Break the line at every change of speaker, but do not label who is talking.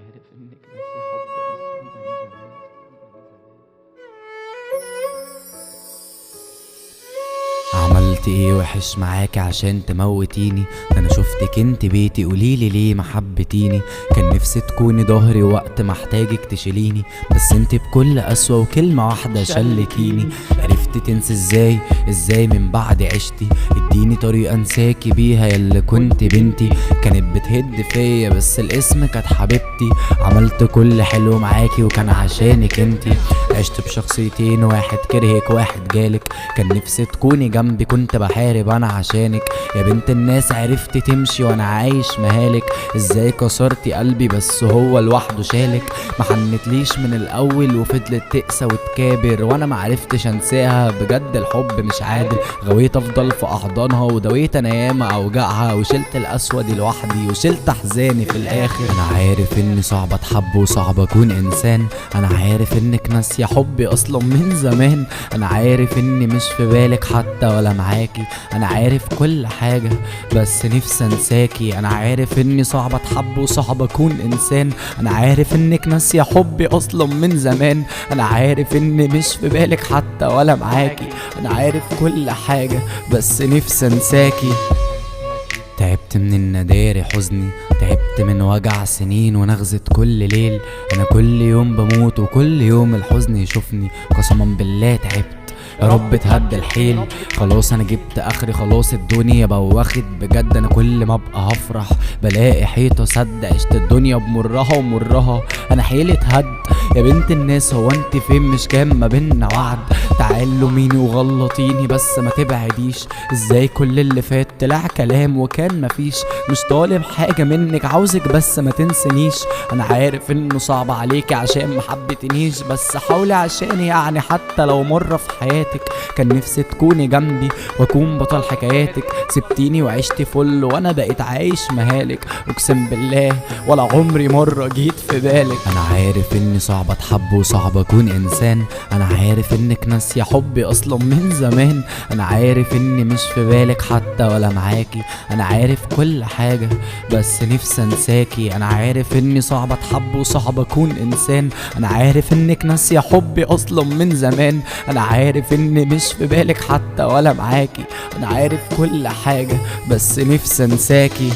عارف انك ناسي حبي اصلا من زمان.
عملت ايه وحش معاكي عشان تموتيني؟ ده انا شفتك انت بيتي، قوليلي ليه ما حبتيني؟ كان نفسي تكوني ظهري وقت ما احتاجك تشيليني، بس انت بكل قسوة وكلمة واحدة شلتيني. عرفتي تنسي ازاي من بعد عشتي؟ اديني طريقة انساكي بيها ياللي كنت بنتي. كانت بتهد فيا بس الاسم كانت حبيبتي. عملت كل حلو معاكي وكان عشانك انتي. عشت بشخصيتين، واحد كرهك واحد جالك. كان نفسي تكوني جنبي، كنت بحارب انا عشانك. يا بنت الناس عرفتي تمشي وانا عايش مهالك. ازاي كسرتي قلبي بس هو لوحده شالك؟ ما حنتليش من الاول وفضلت تقسى وتكابر، وانا معرفتش انساها. بجد الحب مش عادل. غويت افضل في احضانها ودويت انا ياما اوجعها، وشلت القسوة دي لوحدي وشلت احزاني في الاخر. انا عارف اني صعب اتحب وصعب اكون انسان. انا عارف انك ناسية حبي اصلا من زمان. انا عارف اني مش في بالك حتى ولا معاكي. انا عارف كل حاجة بس نفسي انساكي. انا عارف اني صعب اتحب وصعب اكون انسان. انا عارف انك ناسية حبي اصلا من زمان. انا عارف اني مش في بالك حتى ولا معاكي. انا عارف كل حاجة بس نفسي انساكي. تعبت من النداري حزني، تعبت من وجع سنين ونغزة كل ليل. انا كل يوم بموت وكل يوم الحزن يشوفني. قسما بالله تعبت، يا رب تهدى الحيل. خلاص انا جبت اخري، خلاص الدنيا بواخد بجد. انا كل ما ابقى هفرح بلاقي حيطه سد. عشت الدنيا بمرها ومرها، انا حيلي اتهد. يا بنت الناس هو انت فين؟ مش كان ما بينا وعد؟ تعال لوميني وغلطيني بس ما تبعديش. ازاي كل اللي فات طلع كلام وكان مفيش؟ مش طالب حاجه منك، عاوزك بس ما تنسنيش. انا عارف انه صعب عليكي عشان ما حبتنيش، بس حاولي عشاني يعني حتى لو مره في حياتك. كان نفسي تكوني جنبي واكون بطل حكاياتك. سبتيني وعشتي فل وانا بقيت عايش مهالك. اقسم بالله ولا عمري مره جيت في بالك. انا عارف اني صعب اتحب وصعب اكون انسان. انا عارف انك ناسية حبي اصلا من زمان. انا عارف اني مش في بالك حتى ولا معاكي. انا عارف كل حاجة بس نفسي انساكي. انا عارف اني صعب اتحب وصعب اكون انسان. انا عارف انك ناسية حبي اصلا من زمان. انا عارف اني مش في بالك حتى ولا معاكي. انا عارف كل حاجة بس نفسي انساكي.